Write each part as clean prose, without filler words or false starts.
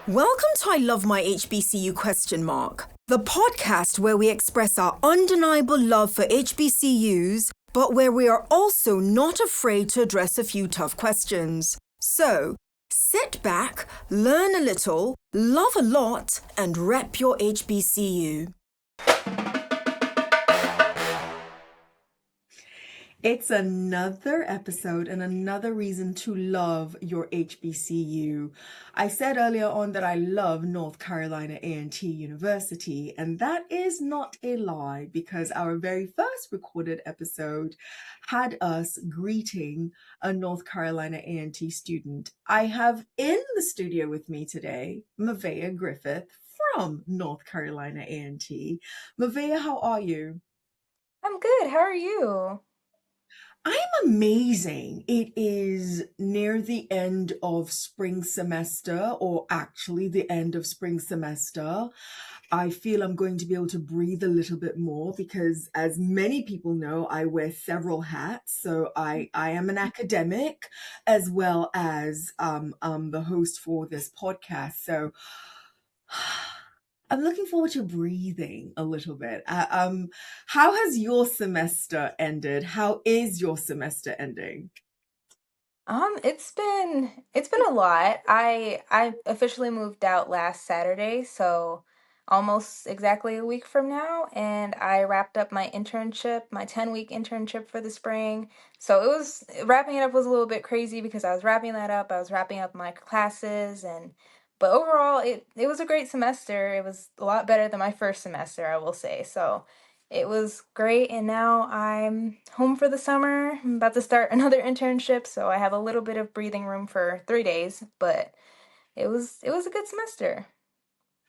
Welcome to I Love My HBCU ? The podcast where we express our undeniable love for HBCUs, but where we are also not afraid to address a few tough questions. So, sit back, learn a little, love a lot, and rep your HBCU. It's another episode and another reason to love your HBCU. I said earlier on that I love North Carolina A&T University, and that is not a lie because our very first recorded episode had us greeting a North Carolina A&T student. I have in the studio with me today, Maveah Griffith from North Carolina A&T. Maveah, how are you? I'm good. How are you? I'm amazing. It is near the end of spring semester, or actually the end of spring semester. I feel I'm going to be able to breathe a little bit more because, as many people know, I wear several hats. So I am an academic as well as the host for this podcast. So I'm looking forward to breathing a little bit. How has your semester ended? How is your semester ending? It's been a lot. I officially moved out last Saturday, so almost exactly a week from now, and I wrapped up my internship, my 10-week internship for the spring. So wrapping it up was a little bit crazy because I was wrapping that up. I was wrapping up my classes but overall it was a great semester. It was a lot better than my first semester, I will say. So it was great, and now I'm home for the summer. I'm about to start another internship, so I have a little bit of breathing room for 3 days, but it was a good semester.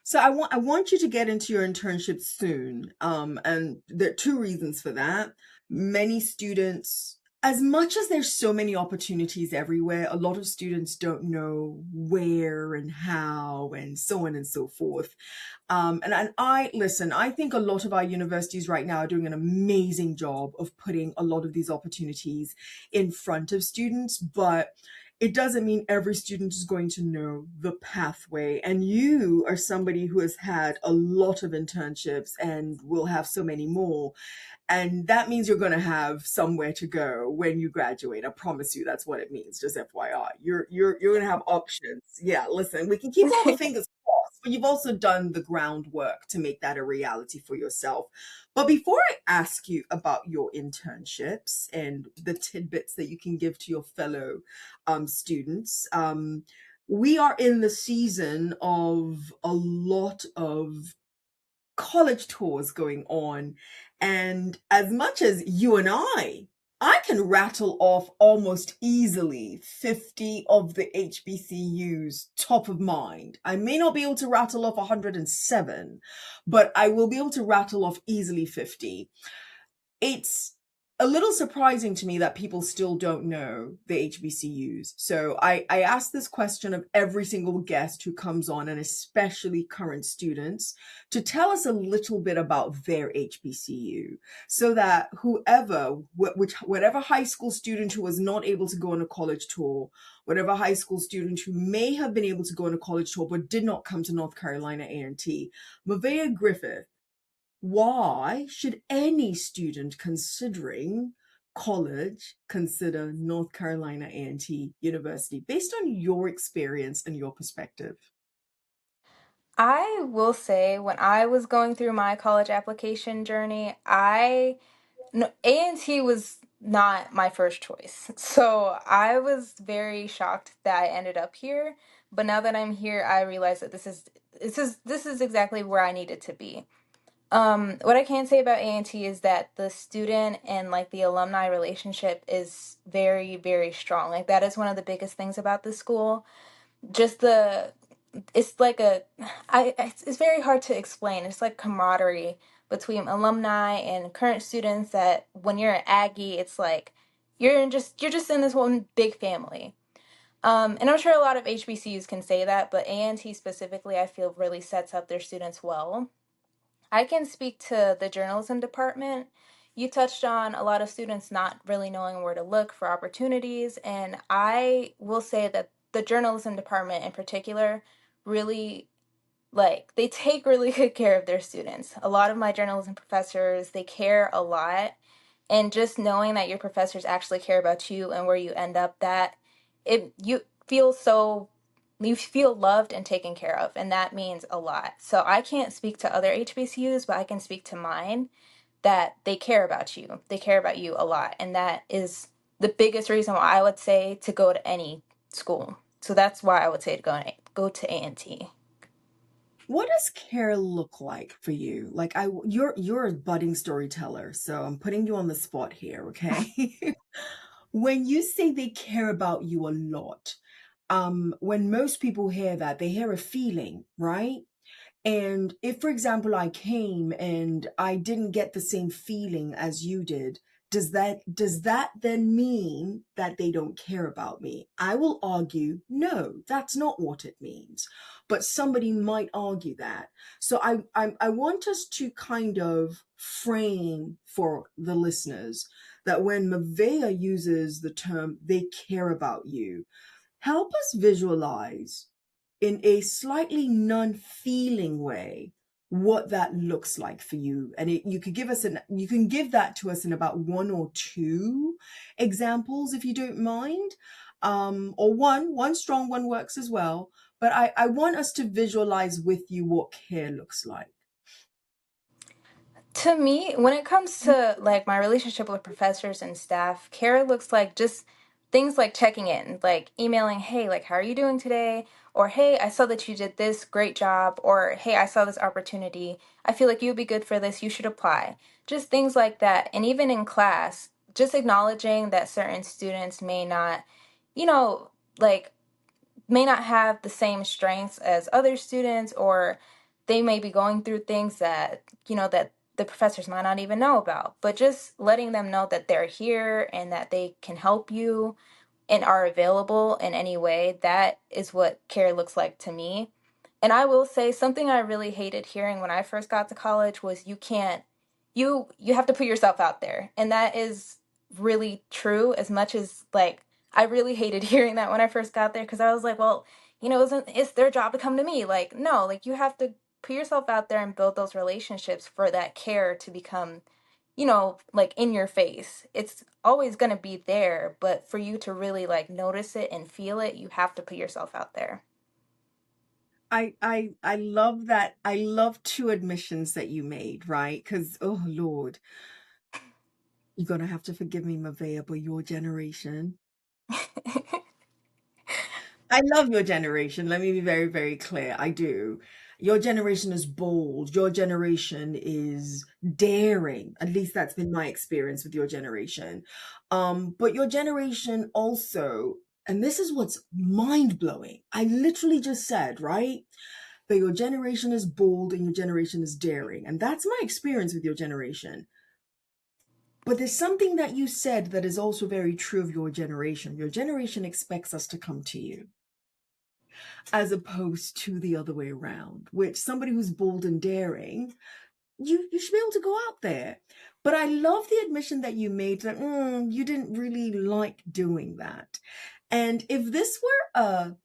So I want you to get into your internship soon. And there are two reasons for that. Many students, as much as there's so many opportunities everywhere, a lot of students don't know where and how and so on and so forth. And I listen, I think a lot of our universities right now are doing an amazing job of putting a lot of these opportunities in front of students, but it doesn't mean every student is going to know the pathway. And you are somebody who has had a lot of internships and will have so many more. And that means you're going to have somewhere to go when you graduate. I promise you that's what it means, just FYI. You're going to have options. Yeah, listen, we can keep all the fingers crossed, but you've also done the groundwork to make that a reality for yourself. But before I ask you about your internships and the tidbits that you can give to your fellow students, we are in the season of a lot of college tours going on. And as much as you and I can rattle off almost easily 50 of the HBCUs top of mind. I may not be able to rattle off 107, but I will be able to rattle off easily 50. It's a little surprising to me that people still don't know the HBCUs. So I ask this question of every single guest who comes on, and especially current students, to tell us a little bit about their HBCU so that whatever high school student who was not able to go on a college tour, whatever high school student who may have been able to go on a college tour but did not come to North Carolina A&T, Maveah Griffith, why should any student considering college consider North Carolina A&T University based on your experience and your perspective? I will say when I was going through my college application journey, no, A&T was not my first choice. So I was very shocked that I ended up here. But now that I'm here, I realize that this is exactly where I needed to be. What I can say about A&T is that the student and like the alumni relationship is very, very strong. Like that is one of the biggest things about this school. Just it's like it's very hard to explain. It's like camaraderie between alumni and current students that when you're an Aggie, it's like you're just in this one big family. And I'm sure a lot of HBCUs can say that, but A&T specifically, I feel really sets up their students well. I can speak to the journalism department. You touched on a lot of students not really knowing where to look for opportunities, and I will say that the journalism department in particular really like they take really good care of their students. A lot of my journalism professors, they care a lot. And just knowing that your professors actually care about you and where you end up, that it you feel so you feel loved and taken care of, and that means a lot. So I can't speak to other HBCUs, but I can speak to mine, that they care about you. They care about you a lot, and that is the biggest reason why I would say to go to any school. So that's why I would say to go to A&T. What does care look like for you? Like you're a budding storyteller, so I'm putting you on the spot here, okay? When you say they care about you a lot, when most people hear that, they hear a feeling, right? And if, for example, I came and I didn't get the same feeling as you did, does that then mean that they don't care about me? I will argue, no, that's not what it means. But somebody might argue that. So I want us to kind of frame for the listeners that when Maveah uses the term they care about you, help us visualize in a slightly non-feeling way what that looks like for you. And you can give that to us in about one or two examples if you don't mind. Or one strong one works as well. But I want us to visualize with you what care looks like. To me, when it comes to like my relationship with professors and staff, care looks like just things like checking in, like emailing, hey, like, how are you doing today? Or, hey, I saw that you did this, great job. Or, hey, I saw this opportunity. I feel like you'd be good for this. You should apply. Just things like that. And even in class, just acknowledging that certain students may not, you know, like may not have the same strengths as other students, or they may be going through things that, that the professors might not even know about. But just letting them know that they're here and that they can help you and are available in any way, that is what care looks like to me. And I will say something I really hated hearing when I first got to college was you can't you have to put yourself out there. And that is really true, as much as like I really hated hearing that when I first got there, because I was like, well, it's their job to come to me. Like, no, like you have to put yourself out there and build those relationships for that care to become, like in your face. It's always going to be there, but for you to really like notice it and feel it, you have to put yourself out there. I love that. I love two admissions that you made, right? Because, oh Lord, you're gonna have to forgive me, Maveah, but your generation. I love your generation. Let me be very, very clear. I do. Your generation is bold. Your generation is daring. At least that's been my experience with your generation. But your generation also, and this is what's mind blowing. I literally just said, right? That your generation is bold and your generation is daring. And that's my experience with your generation. But there's something that you said that is also very true of your generation. Your generation expects us to come to you, as opposed to the other way around, which somebody who's bold and daring, you should be able to go out there. But I love the admission that you made that you didn't really like doing that. And if this were a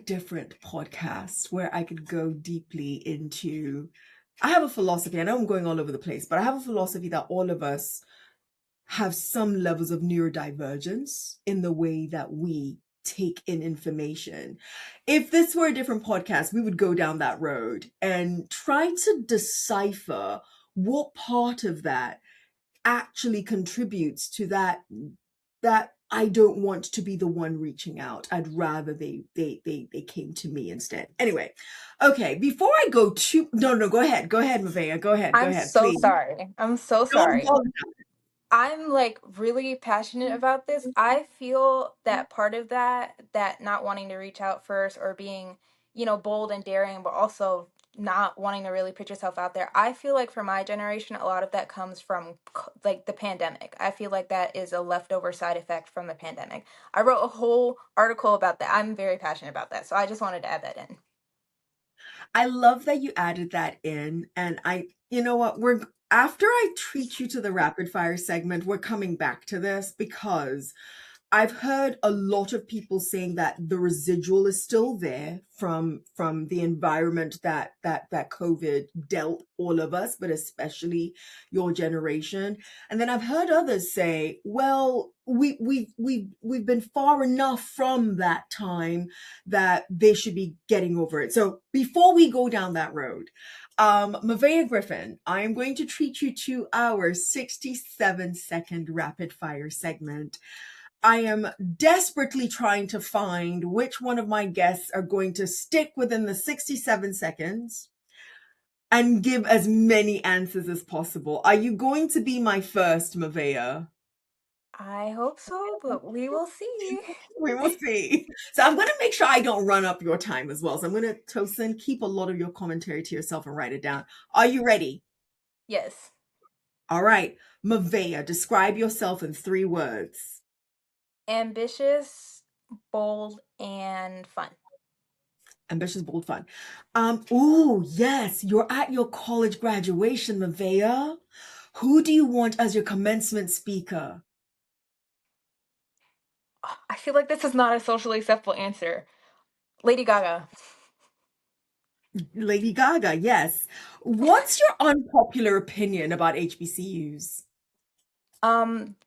different podcast where I could go deeply into, I have a philosophy. I know I'm going all over the place, but I have a philosophy that all of us have some levels of neurodivergence in the way that we take in information. If this were a different podcast, we would go down that road and try to decipher what part of that actually contributes to that I don't want to be the one reaching out. I'd rather they came to me instead. Anyway, okay, before I go too, no, go ahead, Maveah, go ahead, I'm so please. sorry. I'm so Don't sorry. apologize. I'm like really passionate about this. I feel that part of that not wanting to reach out first, or being, bold and daring, but also not wanting to really put yourself out there. I feel like for my generation, a lot of that comes from like the pandemic. I feel like that is a leftover side effect from the pandemic. I wrote a whole article about that. I'm very passionate about that. So I just wanted to add that in. I love that you added that in. And you know what, after I treat you to the rapid fire segment, we're coming back to this because I've heard a lot of people saying that the residual is still there from the environment that COVID dealt all of us, but especially your generation. And then I've heard others say, well, we've been far enough from that time that they should be getting over it. So before we go down that road, Maveah Griffin, I am going to treat you to our 67-second rapid fire segment. I am desperately trying to find which one of my guests are going to stick within the 67 seconds and give as many answers as possible. Are you going to be my first, Maveah? I hope so, but we will see. We will see. So I'm going to make sure I don't run up your time as well. So I'm going to, Tosin, keep a lot of your commentary to yourself and write it down. Are you ready? Yes. All right. Maveah, describe yourself in 3 words. Ambitious, bold, and fun. Ambitious, bold, fun. Oh, yes, you're at your college graduation, Maveah. Who do you want as your commencement speaker? I feel like this is not a socially acceptable answer. Lady Gaga. Lady Gaga, yes. What's your unpopular opinion about HBCUs?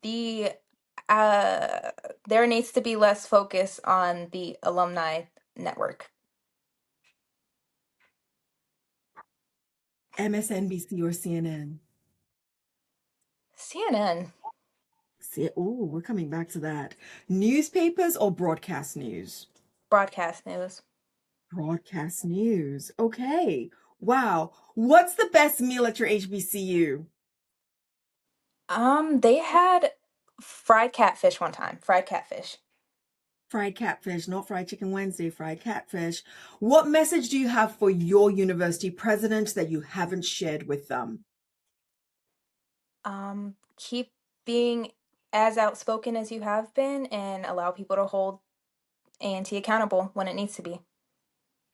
The there needs to be less focus on the alumni network. MSNBC or CNN? CNN. Oh, we're coming back to that. Newspapers or broadcast news? Broadcast news. Broadcast news. Okay. Wow. What's the best meal at your HBCU? They had fried catfish one time. Fried catfish. Fried catfish, not fried chicken Wednesday, fried catfish. What message do you have for your university president that you haven't shared with them? Keep being as outspoken as you have been and allow people to hold A&T accountable when it needs to be.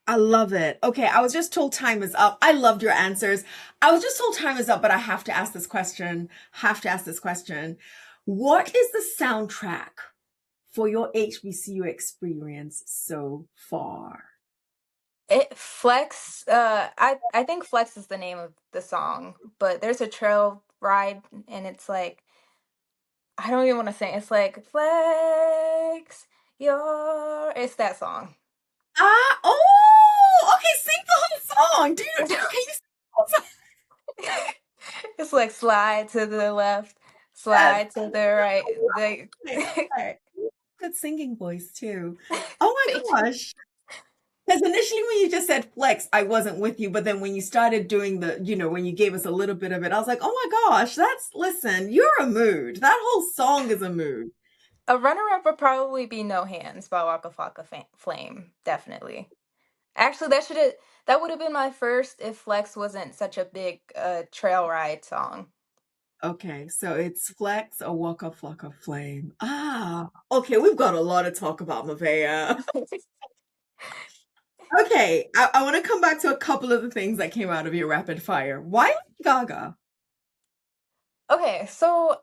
I love it. Okay, I was just told time is up. I loved your answers. I was just told time is up, but I have to ask this question. What is the soundtrack for your HBCU experience so far? Flex, I think Flex is the name of the song, but there's a trail ride and it's like, I don't even want to sing. It's like flex it's that song. Okay, sing the whole song. Can you sing the whole song? It's like slide to the left, Yes. slide to the right. Okay. Good singing voice too. Oh Thank my gosh. Because initially when you just said flex, I wasn't with you. But then when you started doing when you gave us a little bit of it, I was like, oh my gosh, listen, you're a mood. That whole song is a mood. A runner-up would probably be No Hands by Waka Flocka Flame. Definitely. Actually, that would have been my first if Flex wasn't such a big trail ride song. Okay, so it's flex or Waka Flocka Flame. Okay, we've got a lot to talk about, Maveah. Okay, I want to come back to a couple of the things that came out of your rapid fire. Why Lady Gaga? Okay, so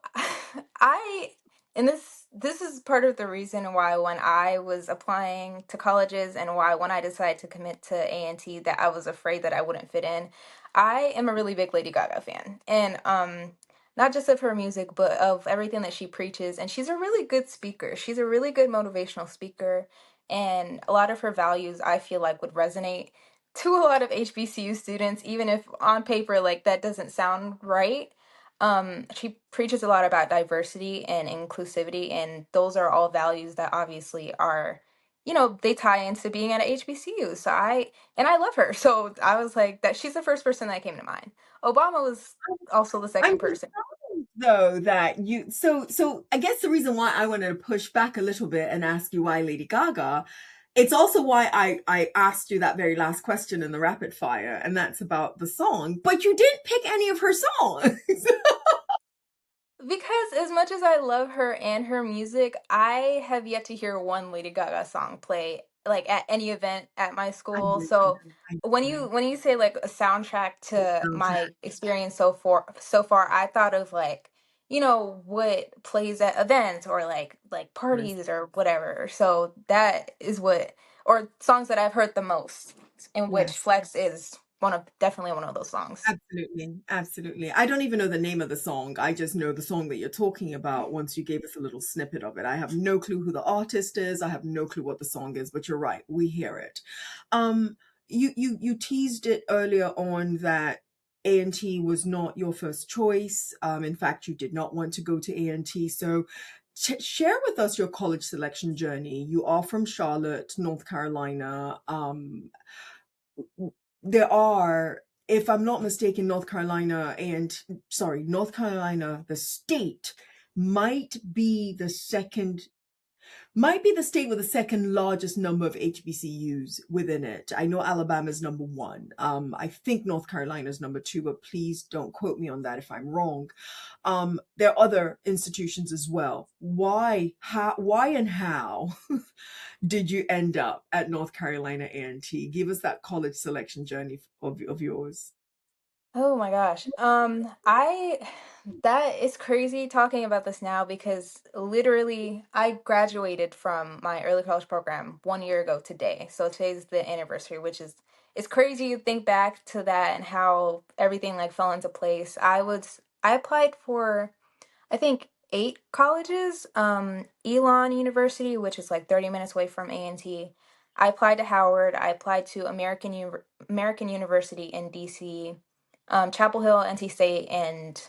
I and this is part of the reason why when I was applying to colleges and why when I decided to commit to A&T that I was afraid that I wouldn't fit in. I am a really big Lady Gaga fan. And not just of her music, but of everything that she preaches. And she's a really good speaker. She's a really good motivational speaker. And a lot of her values I feel like would resonate to a lot of HBCU students, even if on paper like that doesn't sound right. She preaches a lot about diversity and inclusivity, and those are all values that obviously are, they tie into being at a HBCU. So I love her. So I was like that she's the first person that came to mind. Obama was also the I'm second person. surprised though that you so I guess the reason why I wanted to push back a little bit and ask you why Lady Gaga, it's also why I asked you that very last question in the rapid fire, and that's about the song, but you didn't pick any of her songs. Because as much as I love her and her music, I have yet to hear one Lady Gaga song play like at any event at my I school. get So you. I when get you say like a soundtrack you. to Soundtrack. my experience so far, I thought of like, what plays at events or like Nice. parties or whatever. So that is what, or songs that I've heard the most, in which Yes. Flex is definitely one of those songs. Absolutely, absolutely. I don't even know the name of the song. I just know the song that you're talking about once you gave us a little snippet of it. I have no clue who the artist is. I have no clue what the song is, but you're right. We hear it. Um, you teased it earlier on that A&T was not your first choice. In fact, you did not want to go to A&T. So share with us your college selection journey. You are from Charlotte, North Carolina. There are, if I'm not mistaken, North Carolina, the state might be the second, might be the state with the second largest number of HBCUs within it. I know Alabama's number one. I think North Carolina's number two, but please don't quote me on that if I'm wrong. There are other institutions as well. Why and how did you end up at North Carolina A&T? Give us that college selection journey of yours. Oh my gosh. I that is crazy talking about this now because literally I graduated from my early college program 1 year ago today. So today's the anniversary, which is it's crazy to think back to that and how everything like fell into place. I applied for I think 8 colleges. Elon University, which is like 30 minutes away from A&T. I applied to Howard. I applied to American University in DC, Chapel Hill, NC State, and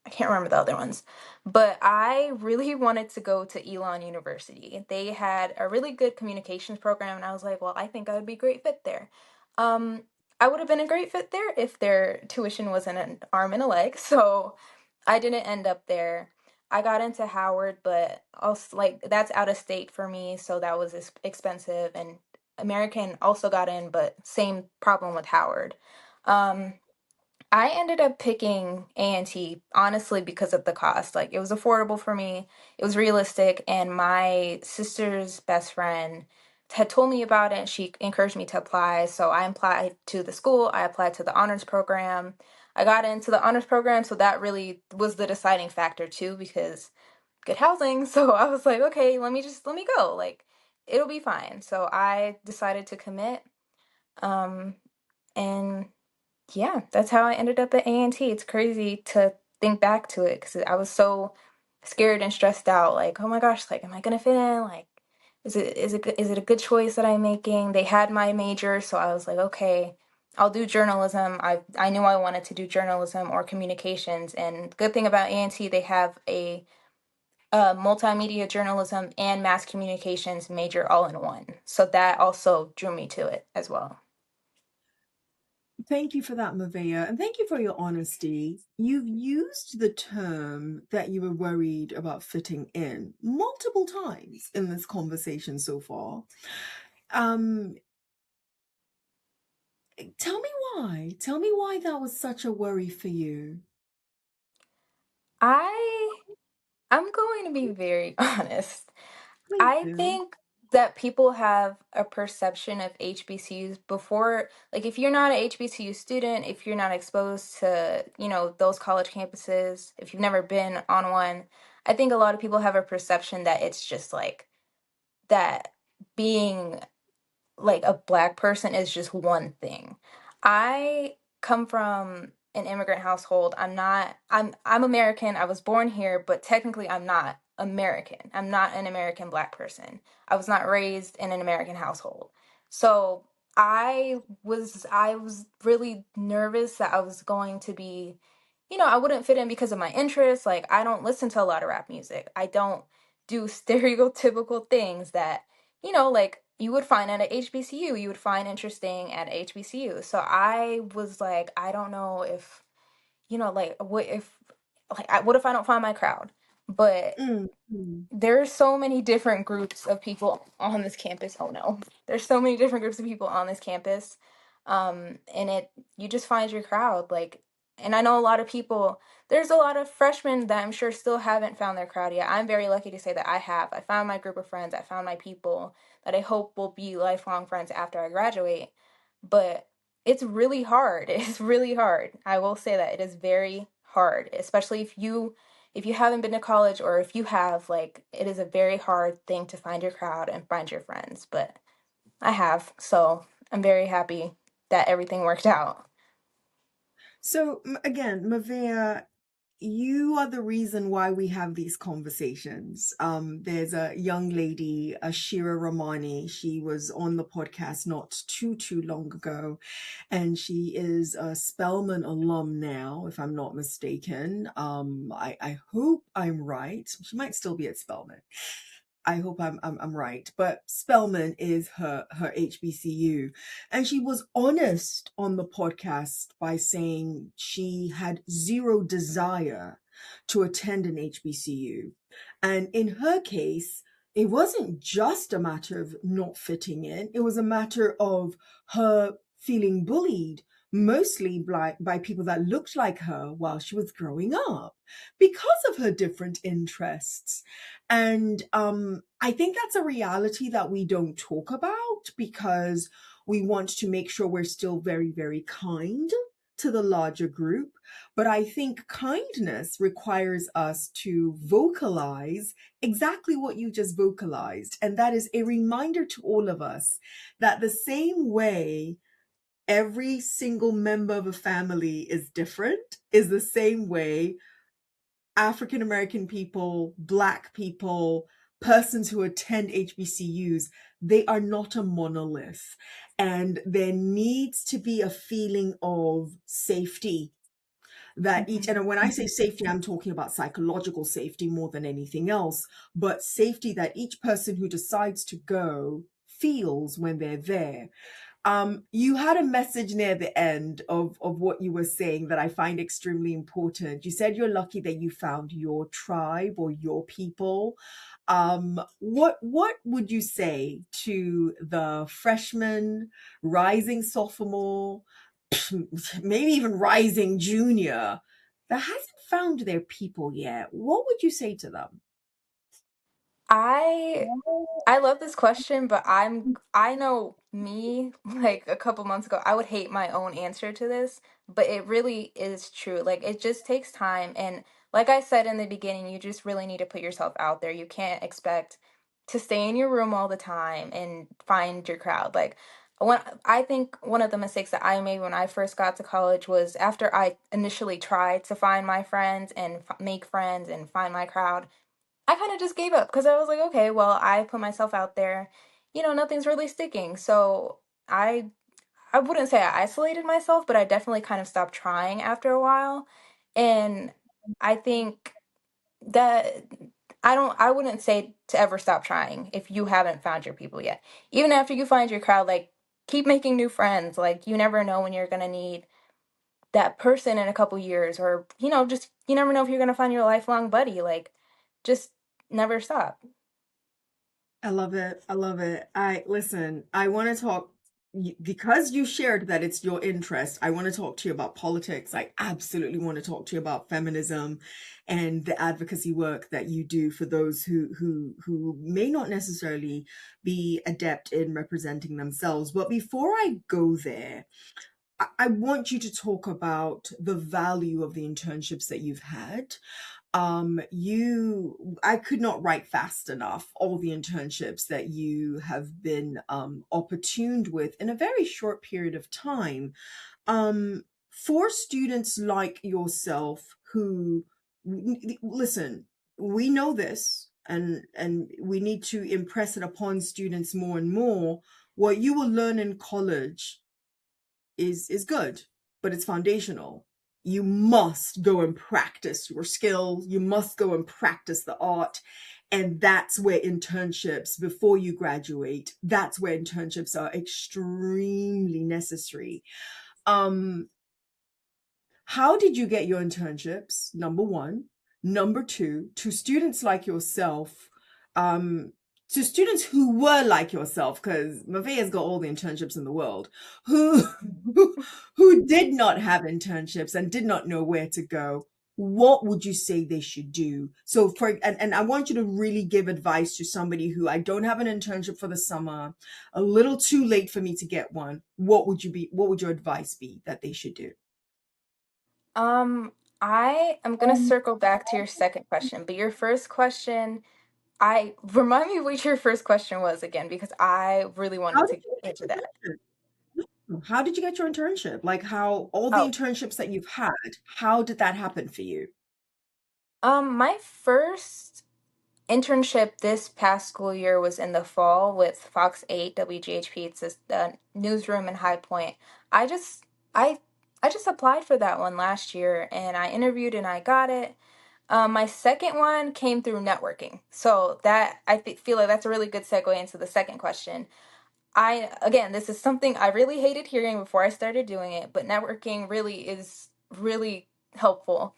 I can't remember the other ones. But I really wanted to go to Elon University. They had a really good communications program, and I was like, well, I think I would be a great fit there. Um, I would have been a great fit there if their tuition wasn't an arm and a leg. So I didn't end up there. I got into Howard, but also like that's out of state for me, so that was expensive. And American also got in, but same problem with Howard. Um, I ended up picking A&T honestly because of the cost. Like it was affordable for me, it was realistic, and my sister's best friend had told me about it and she encouraged me to apply. So I applied to the school, I applied to the honors program. I got into the honors program, so that really was the deciding factor too because good housing. So I was like, okay, let me go. Like it'll be fine. So I decided to commit. Um and yeah, that's how I ended up at A&T. It's crazy to think back to it because I was so scared and stressed out. Like, oh my gosh, like, am I gonna fit in? Like, is it a good choice that I'm making? They had my major, so I was like, okay, I'll do journalism. I knew I wanted to do journalism or communications. And good thing about A&T, they have a multimedia journalism and mass communications major all in one. So that also drew me to it as well. Thank you for that, Maveah, and thank you for your honesty. You've used the term that you were worried about fitting in multiple times in this conversation so far. Um, Tell me why. Tell me why that was such a worry for you. I I'm going to be very honest. Please I do. think that people have a perception of HBCUs before, like if you're not an HBCU student, if you're not exposed to, those college campuses, if you've never been on one, I think a lot of people have a perception that it's just like that being like a black person is just one thing. I come from an immigrant household. I'm American. I was born here, but technically I'm not American. I'm not an American black person. I was not raised in an American household. So I was really nervous that I was going to be, I wouldn't fit in because of my interests. Like I don't listen to a lot of rap music. I don't do stereotypical things that like you would find at a HBCU, you would find interesting at a HBCU. So I was like, I don't know if, like, what if I don't find my crowd? But Mm, mm. there's so many different groups of people on this campus. Oh no, there's so many different groups of people on this campus, and you just find your crowd. Like, and I know a lot of people. There's a lot of freshmen that I'm sure still haven't found their crowd yet. I'm very lucky to say that I have. I found my group of friends. I found my people that I hope will be lifelong friends after I graduate. But it's really hard. It's really hard. I will say that it is very hard, especially if you if you haven't been to college, or if you have, like, it is a very hard thing to find your crowd and find your friends. But I have, so I'm very happy that everything worked out. So again, Maveah, you are the reason why we have these conversations. There's a young lady, Ashira Ramani. She was on the podcast not too long ago, and she is a Spelman alum now, if I'm not mistaken. I hope I'm right. She might still be at Spelman. I hope I'm right, but Spelman is her HBCU, and she was honest on the podcast by saying she had zero desire to attend an HBCU, and in her case, it wasn't just a matter of not fitting in; it was a matter of her feeling bullied, mostly by people that looked like her while she was growing up, because of her different interests. And I think that's a reality that we don't talk about because we want to make sure we're still very, very kind to the larger group. But I think kindness requires us to vocalize exactly what you just vocalized. And that is a reminder to all of us that the same way every single member of a family is different is the same way African American people, Black people, persons who attend HBCUs, they are not a monolith. And there needs to be a feeling of safety that each, and when I say safety, I'm talking about psychological safety more than anything else, but safety that each person who decides to go feels when they're there. You had a message near the end of what you were saying that I find extremely important. You said you're lucky that you found your tribe or your people. What would you say to the freshman, rising sophomore, maybe even rising junior that hasn't found their people yet? What would you say to them? I I love this question, but I know me, like a couple months ago, I would hate my own answer to this, but it really is true. Like, it just takes time, and like I said in the beginning, you just really need to put yourself out there. You can't expect to stay in your room all the time and find your crowd. Like, I think one of the mistakes that I made when I first got to college was after I initially tried to find my friends and make friends and find my crowd, I kind of just gave up because I was like, okay, well, I put myself out there, nothing's really sticking. So I I wouldn't say I isolated myself, but I definitely kind of stopped trying after a while. And I think that I wouldn't say to ever stop trying if you haven't found your people yet. Even after you find your crowd, like, keep making new friends. Like, you never know when you're gonna need that person in a couple years, or just you never know if you're gonna find your lifelong buddy. Like, just never stop. I love it. I love it. I listen, I want to talk because you shared that it's your interest. I want to talk to you about politics. I absolutely want to talk to you about feminism and the advocacy work that you do for those who may not necessarily be adept in representing themselves. But before I go there, I want you to talk about the value of the internships that you've had. I could not write fast enough all the internships that you have been opportuned with in a very short period of time. For students like yourself who listen, we know this, and we need to impress it upon students more and more. What you will learn in college is good, but it's foundational. You must go and practice your skills. You must go and practice the art. And that's where internships, before you graduate, that's where internships are extremely necessary. Um, how did you get your internships? Number one. Number two, to students like yourself, um, to students who were like yourself, because Maveah's got all the internships in the world, who, who did not have internships and did not know where to go, what would you say they should do? So and I want you to really give advice to somebody who, I don't have an internship for the summer, a little too late for me to get one. What would your advice be that they should do? I am gonna circle back to your second question, but your first question, I remind me what your first question was again, because I really How wanted did to you get answer your that. internship? No. How did you get your internship? Like how all the Oh, internships that you've had, how did that happen for you? my first internship this past school year was in the fall with Fox 8 WGHP. It's this newsroom in High Point. I just I I just applied for that one last year and I interviewed and I got it. My second one came through networking. So that feel like that's a really good segue into the second question. Again, this is something I really hated hearing before I started doing it, but networking really is really helpful.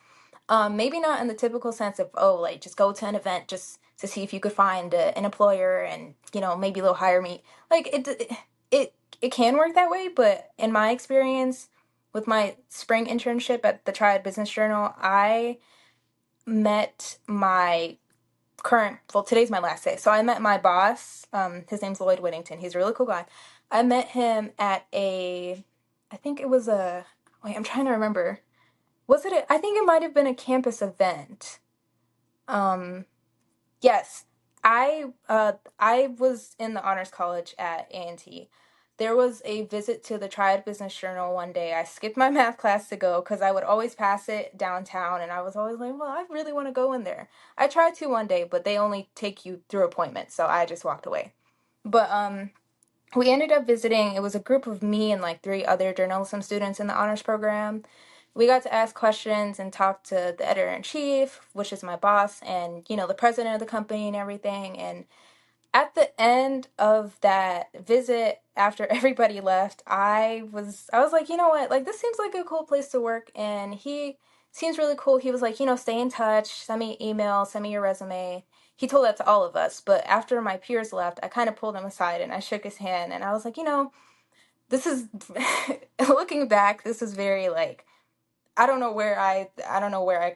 Maybe not in the typical sense of, oh, like just go to an event just to see if you could find an employer and, maybe they'll hire me. Like it can work that way, but in my experience with my spring internship at the Triad Business Journal, I met my well, today's my last day. So I met my boss. His name's Lloyd Whittington. He's a really cool guy. I met him at I think it was wait, I'm trying to remember. I think it might have been a campus event. Um, Yes, I was in the honors college at A&T. There was a visit to the Triad Business Journal one day. I skipped my math class to go because I would always pass it downtown, and I was always like, "Well, I really want to go in there." I tried to one day, but they only take you through appointments, so I just walked away. But we ended up visiting. It was a group of me and like three other journalism students in the honors program. We got to ask questions and talk to the editor in chief, which is my boss, and the president of the company and everything. And at the end of that visit, after everybody left, I was like, you know what, like this seems like a cool place to work, and he seems really cool. He was like, stay in touch, send me an email, send me your resume. He told that to all of us, but after my peers left, I kind of pulled him aside and I shook his hand and I was like, this is looking back, this is very like I don't know where I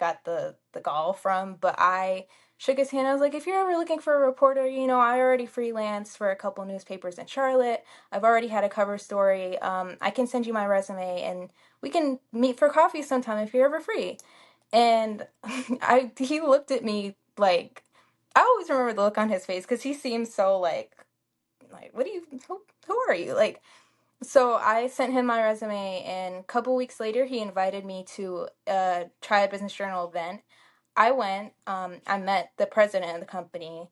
got the gall from, but I shook his hand. I was like, if you're ever looking for a reporter, I already freelance for a couple newspapers in Charlotte. I've already had a cover story. I can send you my resume and we can meet for coffee sometime if you're ever free. And he looked at me like, I always remember the look on his face because he seemed so like what do you who are you like. So I sent him my resume, and a couple weeks later, he invited me to a Triad Business Journal event. I went. I met the president of the company,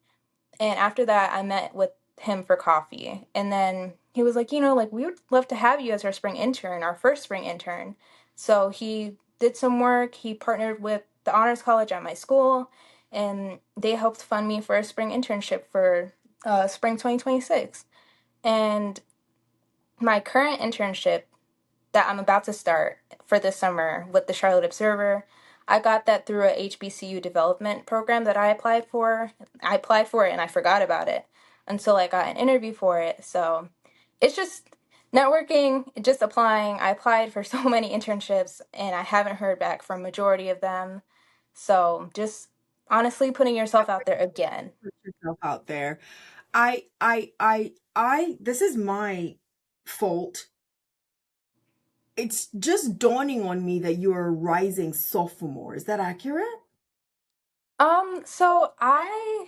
and after that, I met with him for coffee. And then he was like, like we would love to have you as our spring intern, our first spring intern. So he did some work. He partnered with the honors college at my school, and they helped fund me for a spring internship for spring 2026. And my current internship that I'm about to start for this summer with the Charlotte Observer, I got that through a HBCU development program that I applied for. I applied for it and I forgot about it until I got an interview for it. So it's just networking, just applying. I applied for so many internships and I haven't heard back from majority of them. So just honestly putting yourself out there again. Put yourself out there. This is my fault. It's just dawning on me that you're a rising sophomore. Is that accurate? So I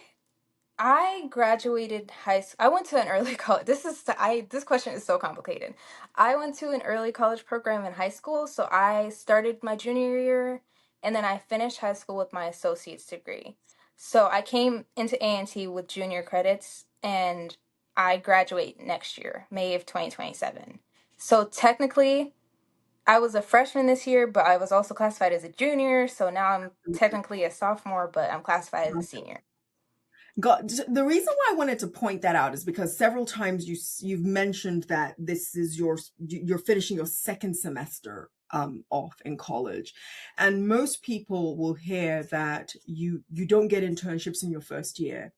graduated high school. I went to an early college. This question is so complicated. I went to an early college program in high school, so I started my junior year and then I finished high school with my associate's degree. So I came into A&T with junior credits and I graduate next year, May of 2027. So technically, I was a freshman this year, but I was also classified as a junior, so now I'm technically a sophomore, but I'm classified as a senior. God, the reason why I wanted to point that out is because several times you've mentioned that this is you're finishing your second semester off in college, and most people will hear that you don't get internships in your first year,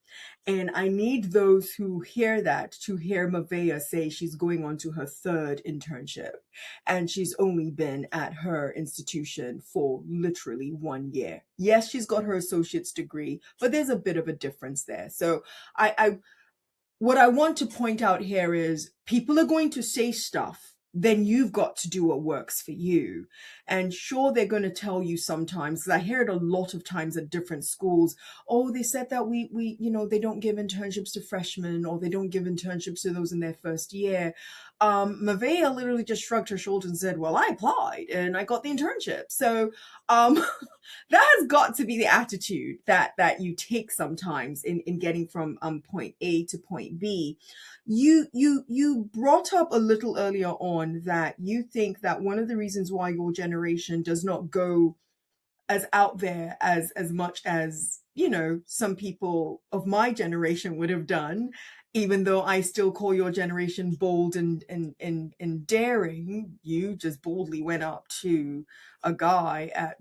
and I need those who hear that to hear Maveah say she's going on to her third internship, and she's only been at her institution for literally 1 year. Yes, she's got her associate's degree, but there's a bit of a difference there. So I what I want to point out here is people are going to say stuff then you've got to do what works for you. And sure, they're going to tell you sometimes, because I hear it a lot of times at different schools, oh, they said that we they don't give internships to freshmen, or they don't give internships to those in their first year. Maveah literally just shrugged her shoulders and said, well, I applied and I got the internship. So that has got to be the attitude that you take sometimes in getting from point A to point B. You brought up a little earlier on that you think that one of the reasons why your generation does not go as out there as much as some people of my generation would have done, even though I still call your generation bold and daring. You just boldly went up to a guy at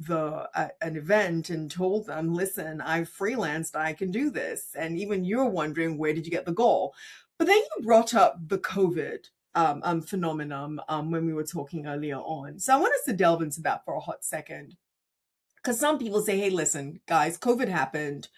an event and told them, listen, I've freelanced, I can do this. And even you're wondering, where did you get the gall? But then you brought up the COVID phenomenon when we were talking earlier on. So I want us to delve into that for a hot second. Because some people say, hey, listen, guys, COVID happened.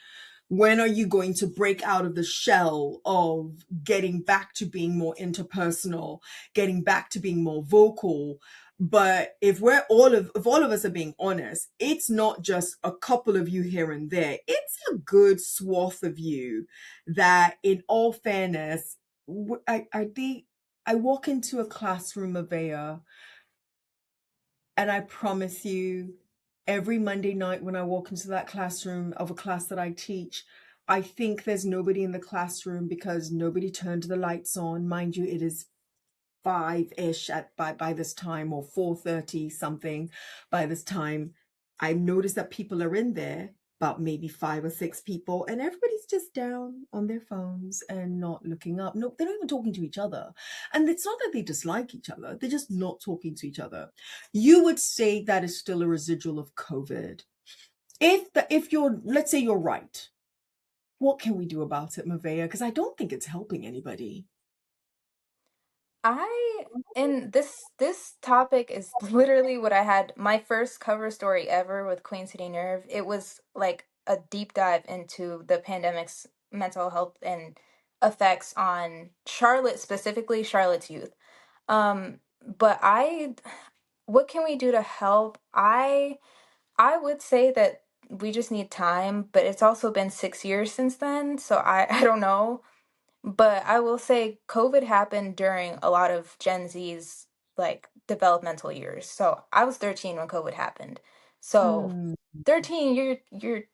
When are you going to break out of the shell of getting back to being more interpersonal, getting back to being more vocal? But if all of us are being honest, it's not just a couple of you here and there. It's a good swath of you that, in all fairness, I walk into a classroom, Maveah, and I promise you, every Monday night when I walk into that classroom of a class that I teach, I think there's nobody in the classroom because nobody turned the lights on. Mind you, it is 5-ish by this time, or 4:30 something by this time. I notice that people are in there, about maybe 5 or 6 people, and everybody's just down on their phones and not looking up. No, they're not even talking to each other. And it's not that they dislike each other, they're just not talking to each other. You would say that is still a residual of COVID. If you're, let's say you're right, what can we do about it, Maveah? Because I don't think it's helping anybody. And this topic is literally what I had my first cover story ever with Queen City Nerve. It was like a deep dive into the pandemic's mental health and effects on Charlotte, specifically Charlotte's youth. But what can we do to help? I would say that we just need time, but it's also been 6 years since then, so I don't know. But I will say COVID happened during a lot of Gen Z's like developmental years. So I was 13 when COVID happened. So Mm, 13, you're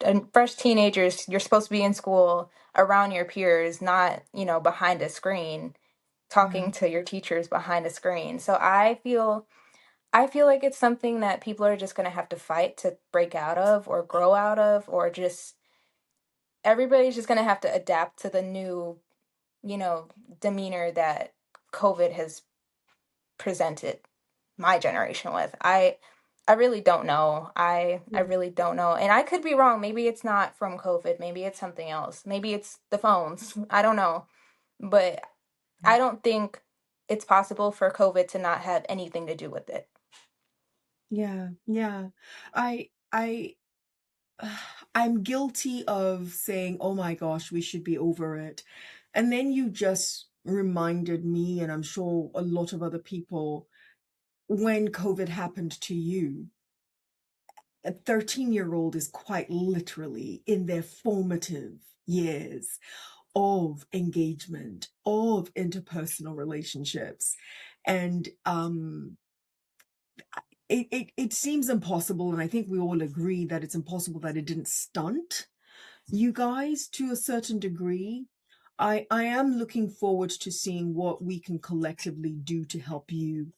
a fresh teenagers. You're supposed to be in school around your peers, not, behind a screen, yeah. talking to your teachers behind a screen. So I feel like it's something that people are just going to have to fight to break out of or grow out of, or just everybody's just going to have to adapt to the new demeanor that COVID has presented my generation with. I really don't know. I really don't know. And I could be wrong. Maybe it's not from COVID. Maybe it's something else. Maybe it's the phones. I don't know. But I don't think it's possible for COVID to not have anything to do with it. Yeah, yeah. I I'm guilty of saying, "Oh my gosh, we should be over it." And then you just reminded me, and I'm sure a lot of other people, when COVID happened to you. A 13-year-old is quite literally in their formative years of engagement, of interpersonal relationships. And it seems impossible, and I think we all agree that it's impossible that it didn't stunt you guys to a certain degree. I am looking forward to seeing what we can collectively do to help you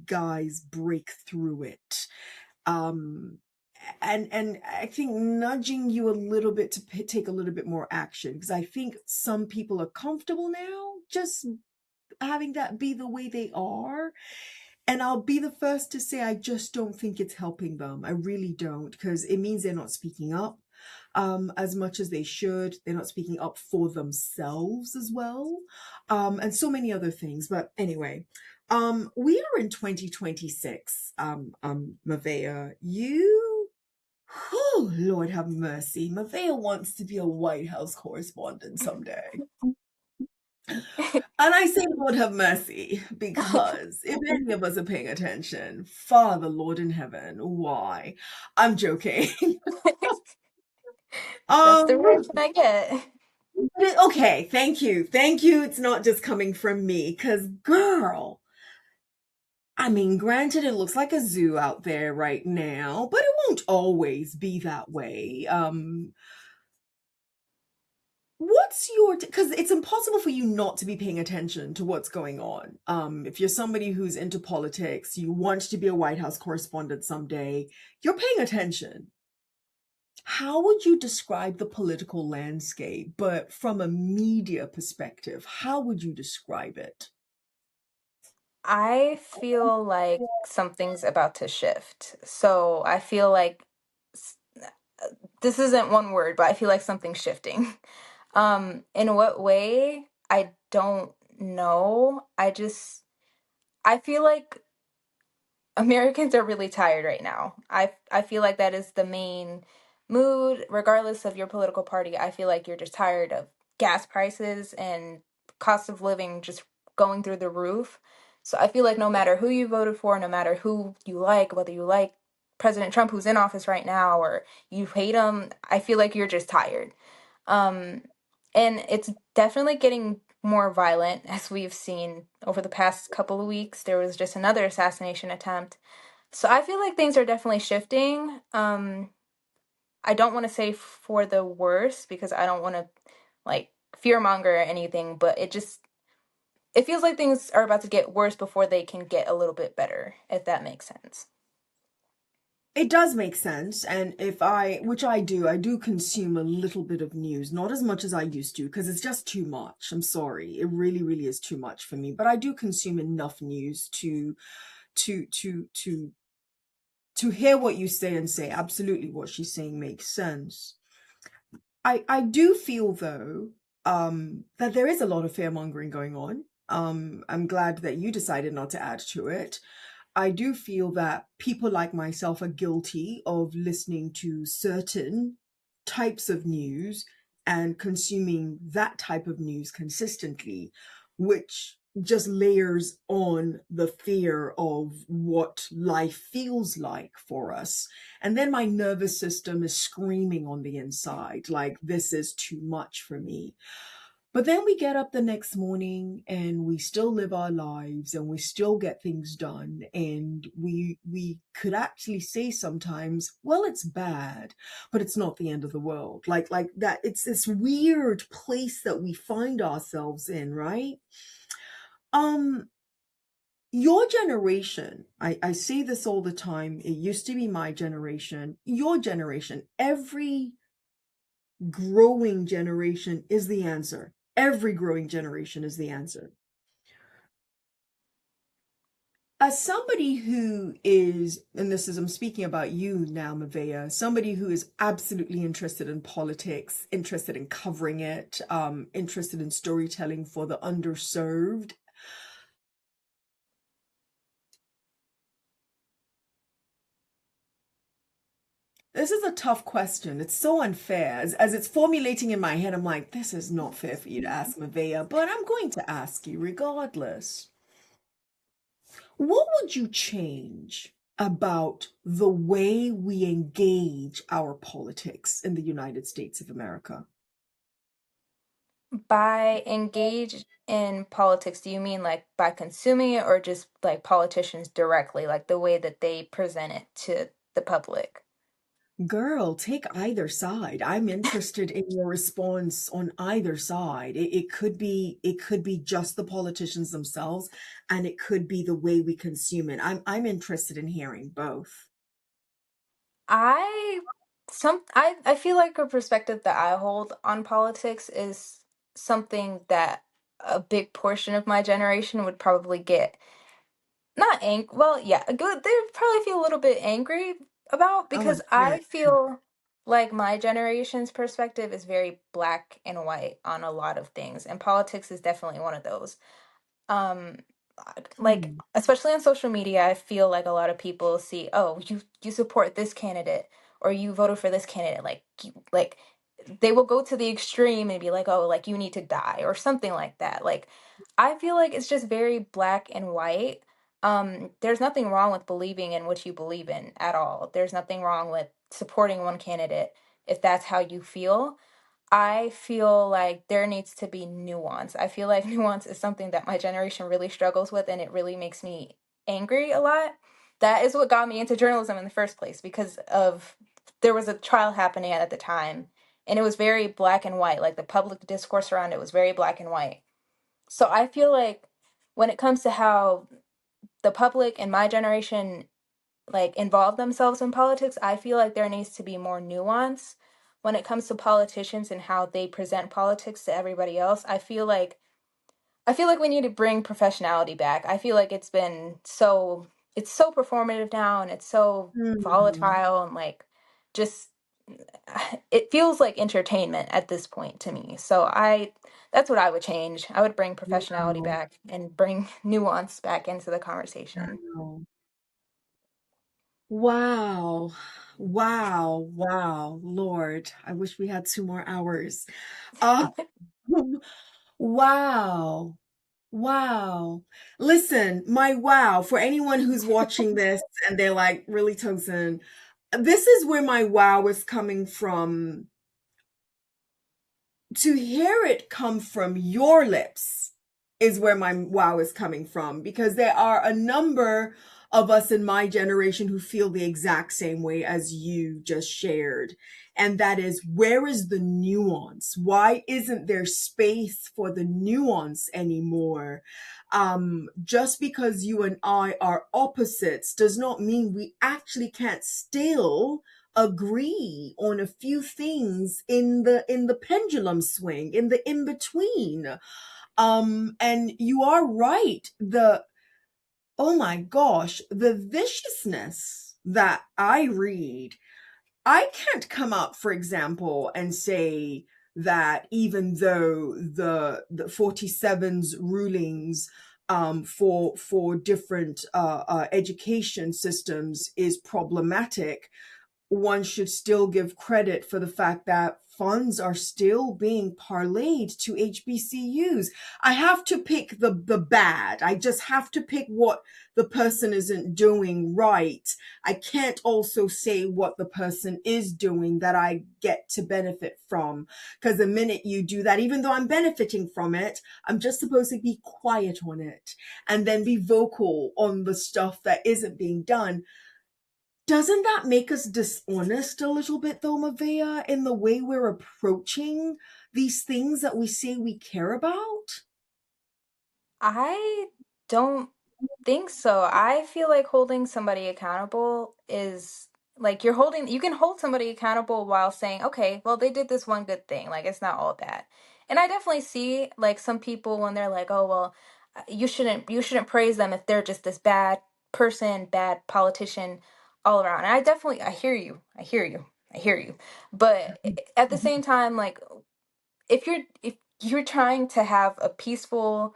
guys break through it. Um, and I think nudging you a little bit to take a little bit more action, because I think some people are comfortable now just having that be the way they are. And I'll be the first to say I just don't think it's helping them. I really don't, because it means they're not speaking up as much as they should. They're not speaking up for themselves as well, and so many other things. But anyway, we are in 2026. Maveah, oh Lord have mercy, Maveah wants to be a White House correspondent someday. And I say, Lord have mercy, because if any of us are paying attention, Father, Lord in heaven, why? I'm joking. That's the Um, reaction I get. okay, thank you. Thank you. It's not just coming from me, because girl, I mean, granted, it looks like a zoo out there right now, but it won't always be that way. What's your, because it's impossible for you not to be paying attention to what's going on. If you're somebody who's into politics, you want to be a White House correspondent someday, you're paying attention. How would you describe the political landscape, but from a media perspective, how would you describe it? I feel like something's about to shift. So I feel like s- this isn't one word, but I feel like something's shifting. In what way? I don't know. I feel like Americans are really tired right now. I feel like that is the main mood, regardless of your political party. I feel like you're just tired of gas prices and cost of living just going through the roof. So I feel like no matter who you voted for, no matter who you like, whether you like President Trump who's in office right now or you hate him, I feel like you're just tired. Um, and it's definitely getting more violent, as we've seen over the past couple of weeks. There was just another assassination attempt. So I feel like things are definitely shifting. I don't want to say for the worse because I don't want to like fearmonger or anything, but it feels like things are about to get worse before they can get a little bit better, if that makes sense. It does make sense. And which I do consume a little bit of news, not as much as I used to, because it's just too much. I'm sorry. It really, really is too much for me. But I do consume enough news to, to, to, to hear what you say and say absolutely what she's saying makes sense. I do feel though, that there is a lot of fear mongering going on. I'm glad that you decided not to add to it. I do feel that people like myself are guilty of listening to certain types of news and consuming that type of news consistently, which just layers on the fear of what life feels like for us. And then my nervous system is screaming on the inside, like, this is too much for me. But then we get up the next morning and we still live our lives and we still get things done. And we could actually say sometimes, well, it's bad, but it's not the end of the world. Like that, it's this weird place that we find ourselves in, right? Um, your generation, I say this all the time, it used to be my generation, your generation, every growing generation is the answer. Every growing generation is the answer. As somebody who is, and this is, I'm speaking about you now, Maveah, somebody who is absolutely interested in politics, interested in covering it, interested in storytelling for the underserved. This is a tough question. It's so unfair. As it's formulating in my head, I'm like, this is not fair for you to ask Maveah, but I'm going to ask you regardless. What would you change about the way we engage our politics in the United States of America? By engage in politics, do you mean like by consuming it or just like politicians directly, like the way that they present it to the public? Girl, take either side. I'm interested in your response on either side. It could be just the politicians themselves, and it could be the way we consume it. I'm interested in hearing both. I I feel like a perspective that I hold on politics is something that a big portion of my generation would probably get not angry. Well, yeah, good. They would probably feel a little bit angry about Oh, because yeah. I feel like my generation's perspective is very black and white on a lot of things, and politics is definitely one of those. Um, like Hmm. especially on social media, I feel like a lot of people see, oh, you support this candidate or you voted for this candidate, like they will go to the extreme and be like, oh, like you need to die or something like that. Like, I feel like it's just very black and white. There's nothing wrong with believing in what you believe in at all. There's nothing wrong with supporting one candidate if that's how you feel. I feel like there needs to be nuance. I feel like nuance is something that my generation really struggles with, and it really makes me angry a lot. That is what got me into journalism in the first place, because of there was a trial happening at the time, and it was very black and white. Like the public discourse around it was very black and white. So I feel like when it comes to how the public in my generation like involve themselves in politics, I feel like there needs to be more nuance when it comes to politicians and how they present politics to everybody else. I feel like we need to bring professionality back. I feel like it's so performative now, and it's so Hmm. volatile, and like just it feels like entertainment at this point to me. So I that's what I would change. I would bring professionality Wow. back and bring nuance back into the conversation. Wow. Wow. Wow. Wow. Lord, I wish we had 2 more hours. Uh, wow. Wow. Listen, my wow, for anyone who's watching this and they're like, really, Tosin, this is where my wow is coming from. To hear it come from your lips is where my wow is coming from, because there are a number of us in my generation who feel the exact same way as you just shared. And that is, where is the nuance? Why isn't there space for the nuance anymore? Just because you and I are opposites does not mean we actually can't still agree on a few things in the pendulum swing, in the in between. And you are right, the oh my gosh, the viciousness that I read, I can't come up, for example, and say that even though the 47's rulings for different education systems is problematic, one should still give credit for the fact that funds are still being parlayed to HBCUs. I have to pick the bad. I just have to pick what the person isn't doing right. I can't also say what the person is doing that I get to benefit from. Because the minute you do that, even though I'm benefiting from it, I'm just supposed to be quiet on it and then be vocal on the stuff that isn't being done. Doesn't that make us dishonest a little bit, though, Maveah, in the way we're approaching these things that we say we care about? I don't think so. I feel like holding somebody accountable is like you can hold somebody accountable while saying, okay, well, they did this one good thing. Like, it's not all bad. And I definitely see like some people when they're like, oh, well, you shouldn't praise them if they're just this bad person, bad politician all around. And I hear you. I hear you. I hear you. But at the same time, like if you're trying to have a peaceful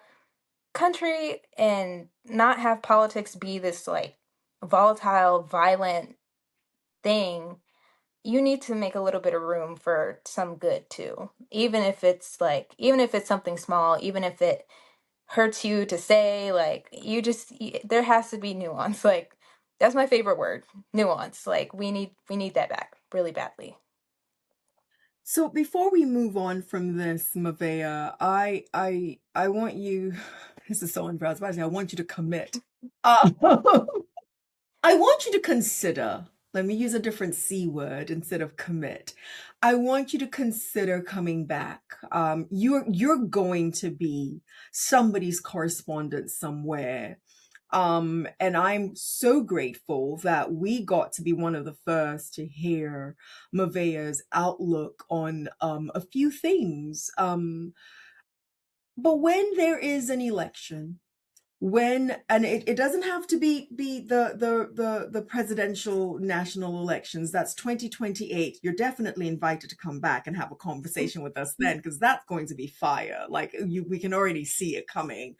country and not have politics be this like volatile, violent thing, you need to make a little bit of room for some good too. Even if it's something small, even if it hurts you to say, like there has to be nuance. Like that's my favorite word, nuance. Like we need that back really badly. So before we move on from this, Maveah, I want you. This is so embarrassing. I want you to commit. Uh, I want you to consider. Let me use a different C word instead of commit. I want you to consider coming back. You're going to be somebody's correspondent somewhere. And I'm so grateful that we got to be one of the first to hear Maveah's outlook on a few things. But when there is an election, and it doesn't have to be the presidential national elections. That's 2028. You're definitely invited to come back and have a conversation with us then, because that's going to be fire. Like we can already see it coming.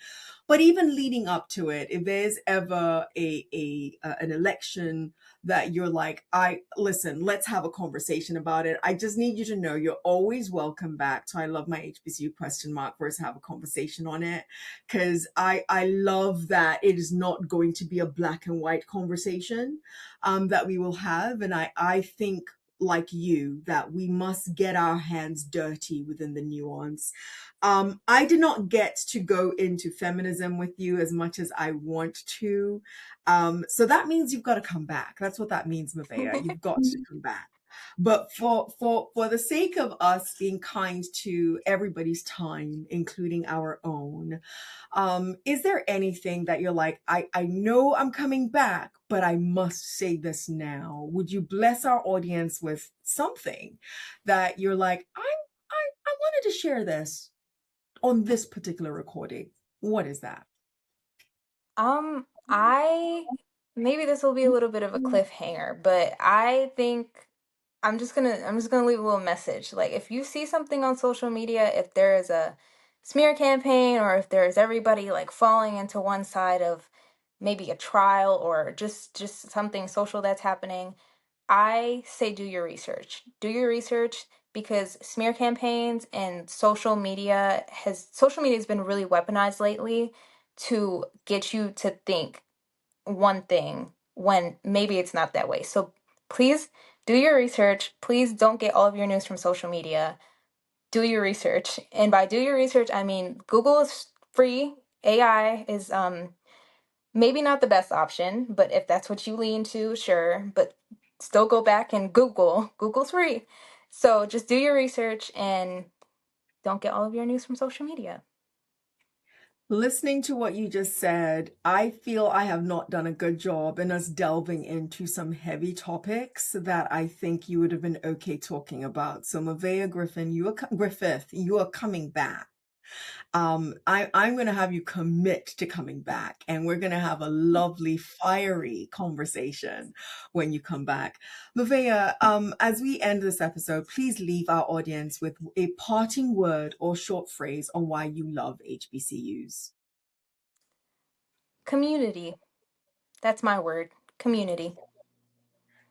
But even leading up to it, if there's ever an election that you're like, listen, let's have a conversation about it. I just need you to know you're always welcome back to I Love My HBCU for us to have a conversation on it. Because I love that it is not going to be a black and white conversation that we will have. And I think, like you, that we must get our hands dirty within the nuance. I did not get to go into feminism with you as much as I want to. So that means you've got to come back. That's what that means, Maveah. You've got to come back. But for the sake of us being kind to everybody's time, including our own, is there anything that you're like, I know I'm coming back, but I must say this now? Would you bless our audience with something that you're like, I wanted to share this on this particular recording? What is that? I maybe this will be a little bit of a cliffhanger, but I think I'm just gonna leave a little message. Like, if you see something on social media, if there is a smear campaign, or if there's everybody like falling into one side of maybe a trial, or just something social that's happening, I say do your research. Do your research, because smear campaigns and social media has been really weaponized lately to get you to think one thing when maybe it's not that way. So please do your research. Please don't get all of your news from social media. Do your research. And by do your research, I mean Google is free. AI is maybe not the best option, but if that's what you lean to, sure. But still go back and Google. Google's free. So just do your research and don't get all of your news from social media. Listening to what you just said, I feel I have not done a good job in us delving into some heavy topics that I think you would have been okay talking about. So Maveah Griffith, you are coming back. I'm going to have you commit to coming back, and we're going to have a lovely, fiery conversation when you come back. Maveah, as we end this episode, please leave our audience with a parting word or short phrase on why you love HBCUs. Community. That's my word. Community.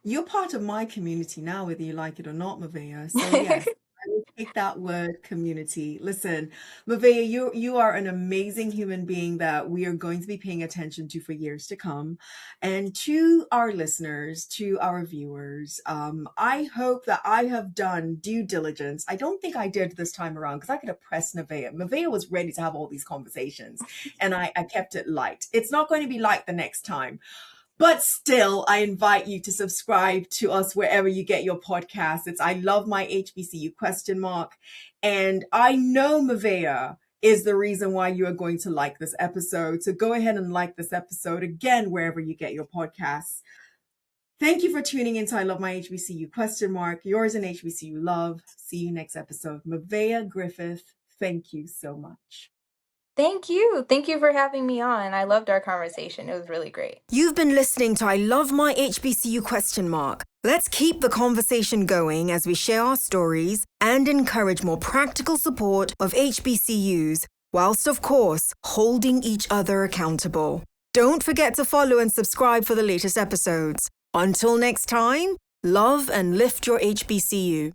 You're part of my community now, whether you like it or not, Maveah. So yes, I will take that word, community. Listen, Maveah, you are an amazing human being that we are going to be paying attention to for years to come. And to our listeners, to our viewers, I hope that I have done due diligence. I don't think I did this time around, because I could have pressed Maveah. Maveah was ready to have all these conversations, and I kept it light. It's not going to be light the next time. But still, I invite you to subscribe to us wherever you get your podcasts. It's I Love My HBCU ? And I know Maveah is the reason why you are going to like this episode. So go ahead and like this episode again, wherever you get your podcasts. Thank you for tuning in to I Love My HBCU ? Yours in HBCU love. See you next episode. Maveah Griffith, thank you so much. Thank you. Thank you for having me on. I loved our conversation. It was really great. You've been listening to I Love My HBCU ? Let's keep the conversation going as we share our stories and encourage more practical support of HBCUs, whilst, of course, holding each other accountable. Don't forget to follow and subscribe for the latest episodes. Until next time, love and lift your HBCU.